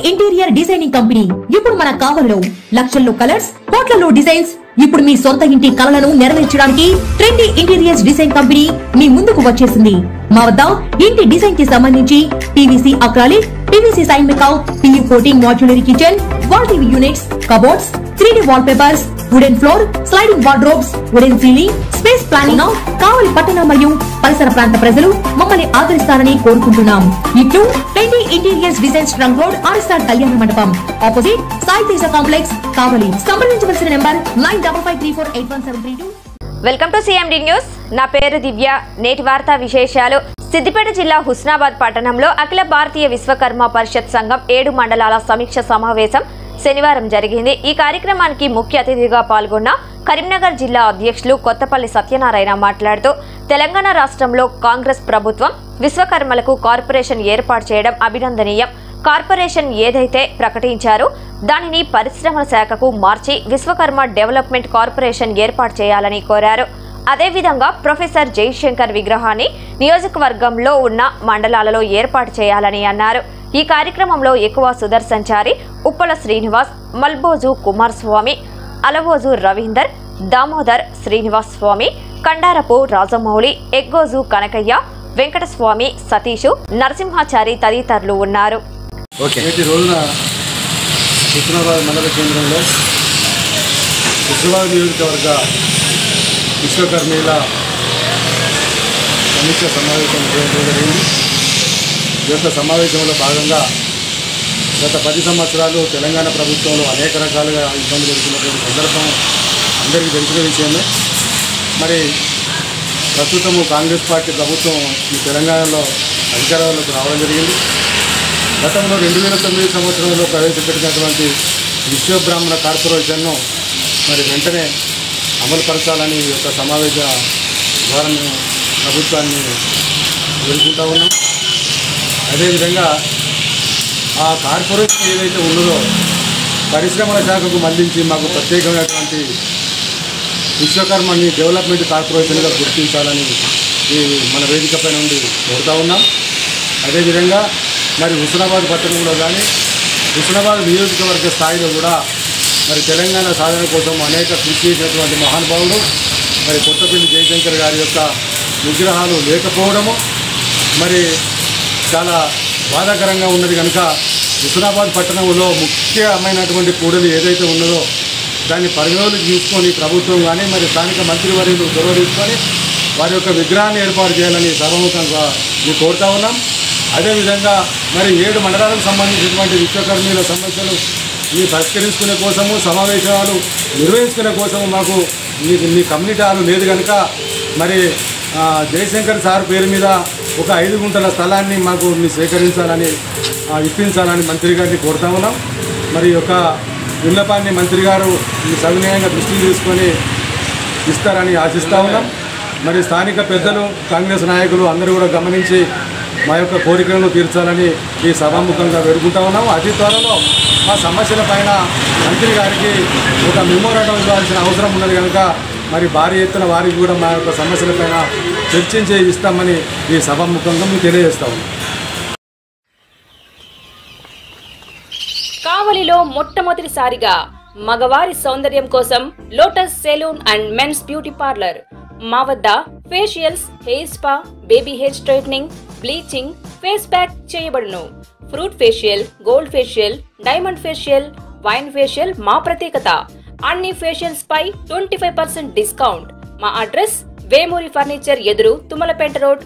Interior designing company ఇప్పుడు మన కావలిలో లక్షల్లో కలర్స్, కోట్లలో డిజైన్స్. ఇప్పుడు మీ సొంత ఇంటి కలలను నెరవేర్చడానికి ట్రెండీ ఇంటీరియర్స్ డిజైన్ కంపెనీ మీ ముందుకు వచ్చేసింది. మా వద్ద ఇంటి డిజైన్ కి సంబంధించి పీవీసీ అక్రాలిక్, పీవీసీ సైన్ మేకౌ, PU coating modular kitchen, wall TV units, cupboards, 3D wall papers, wooden floor, sliding wardrobes, wooden ceiling, space planning. Kavali పట్టణ మరియు పరిసర ప్రాంత ప్రజలు మమ్మల్ని ఆదరిస్తారని కోరుకుంటున్నాం. ఇట్లు trendy interiors designs trunk road, RSR Kalyana Mandapam, opposite Sai Teja complex, Kavali. సంప్రదించవలసిన number 9553481732. Welcome to CMD news. నా పేరు దివ్య. నేటి వార్తా విశేషాలు. సిద్దిపేట జిల్లా హుస్నాబాద్ పట్టణంలో అఖిల భారతీయ విశ్వకర్మ పరిషత్ సంఘం 7 మండలాల సమీక్ష సమావేశం శనివారం జరిగింది. ఈ కార్యక్రమానికి ముఖ్య అతిథిగా పాల్గొన్న కరీంనగర్ జిల్లా అధ్యక్షులు కొత్తపల్లి సత్యనారాయణ మాట్లాడుతూ, తెలంగాణ రాష్ట్రంలో కాంగ్రెస్ ప్రభుత్వం విశ్వకర్మలకు కార్పొరేషన్ ఏర్పాటు చేయడం అభినందనీయం. కార్పొరేషన్ ఏదైతే ప్రకటించారో దానిని పరిశ్రమల శాఖకు మార్చి విశ్వకర్మ డెవలప్మెంట్ కార్పొరేషన్ ఏర్పాటు చేయాలని కోరారు. అదేవిధంగా ప్రొఫెసర్ జయశంకర్ విగ్రహాన్ని నియోజకవర్గంలో ఉన్న మండలాలలో ఏర్పాటు చేయాలని అన్నారు. ఈ కార్యక్రమంలో ఎక్కువ సుదర్శన్ చారి, ఉప్పల శ్రీనివాస్, మల్బోజు కుమార్ స్వామి, అలవోజు రవీందర్, దామోదర్ శ్రీనివాస్ స్వామి, కండారపు రాజమౌళి, ఎగ్గోజు కనకయ్య, వెంకటస్వామి, సతీషు, నరసింహాచారి తదితరులు ఉన్నారు. నేటి రోజున హుస్నాబాద్ మండల కేంద్రంలో హుస్నాబాద్ నియోజకవర్గ విశ్వకర్మీల సమీక్ష సమావేశం జరిగింది. ఈ యొక్క సమావేశంలో భాగంగా గత 10 సంవత్సరాలు తెలంగాణ ప్రభుత్వంలో అనేక రకాలుగా ఇబ్బందులు ఎదుర్కొన్నటువంటి సందర్భం అందరికీ తెలిసిన విషయమే. మరి ప్రస్తుతము కాంగ్రెస్ పార్టీ ప్రభుత్వం ఈ తెలంగాణలో అధికారంలోకి రావడం జరిగింది. గతంలో 2009 సంవత్సరంలో ప్రవేశపెట్టినటువంటి విశ్వబ్రాహ్మణ కార్పొరేషన్ను మరి వెంటనే అమలుపరచాలని ఈ యొక్క సమావేశ ద్వారా ప్రభుత్వాన్ని వేడుకుంటా ఉన్నాం. అదేవిధంగా ఆ కార్పొరేషన్ ఏదైతే ఉన్నదో పరిశ్రమల శాఖకు మళ్లించి మాకు ప్రత్యేకమైనటువంటి విశ్వకర్మని డెవలప్మెంట్ కార్పొరేషన్గా గుర్తించాలని ఈ మన వేదికపై నుండి కోరుతా ఉన్నాం. అదేవిధంగా మరి హుస్నాబాద్ పట్టణంలో కానీ హుస్నాబాద్ నియోజకవర్గ స్థాయిలో కూడా మరి తెలంగాణ సాధన కోసం అనేక కృషి చేసినటువంటి మహానుభావుడు మరి కొత్తపల్లి జయశంకర్ గారి యొక్క విగ్రహాలు లేకపోవడము మరి చాలా బాధాకరంగా ఉన్నది. కనుక హుస్నాబాద్ పట్టణంలో ముఖ్యమైనటువంటి కూడలి ఏదైతే ఉన్నదో దాన్ని పరిగణలోకి తీసుకొని ప్రభుత్వం కానీ మరి స్థానిక మంత్రివర్యులు చొరవ తీసుకొని వారి యొక్క విగ్రహాన్ని ఏర్పాటు చేయాలని సర్వముఖంగా మేము కోరుతా ఉన్నాం. అదేవిధంగా మరి 7 మండలాలకు సంబంధించినటువంటి విశ్వకర్మీల సమస్యలు పరిష్కరించుకునే కోసము సమావేశాలు నిర్వహించుకునే కోసము మాకు మీ కమ్యూనిటీ హాలు లేదు కనుక మరి జయశంకర్ సార్ పేరు మీద ఒక 5 గుంటల స్థలాన్ని మాకు సేకరించాలని ఇప్పించాలని మంత్రి గారిని కోరుతా ఉన్నాం. మరి యొక్క విన్నపాన్ని మంత్రి గారు సవినయంగా దృష్టికి తీసుకొని ఇస్తారని ఆశిస్తూ ఉన్నాం. మరి స్థానిక పెద్దలు కాంగ్రెస్ నాయకులు అందరూ కూడా గమనించి మా యొక్క కోరికలను తీర్చాలని ఈ సభాముఖంగా వేడుకుంటా ఉన్నాము. అతి త్వరలో మా సమస్యల పైన మంత్రి గారికి ఒక మెమోరాండం ఇవ్వాల్సిన అవసరం ఉన్నది కనుక మరి భారీ ఎత్తున వారికి కూడా మా యొక్క సమస్యలపైన చర్చించి ఇస్తామని ఈ సభాముఖంగా మేము తెలియజేస్తాము. కావలిలో మొట్టమొదటిసారిగా మగవారి సౌందర్యం కోసం lotus salon and men's beauty parlour. మా వద్ద facials, hair spa, baby hair straightening, bleaching, face pack చేయబడును. Fruit facial, gold facial, diamond facial, wine facial మా ప్రత్యేకత. అన్ని ఫేషియల్స్ పై 25% డిస్కౌంట్. మా అడ్రస్ వేమూరి ఫర్నిచర్ ఎదురు, తుమ్మలపేట రోడ్.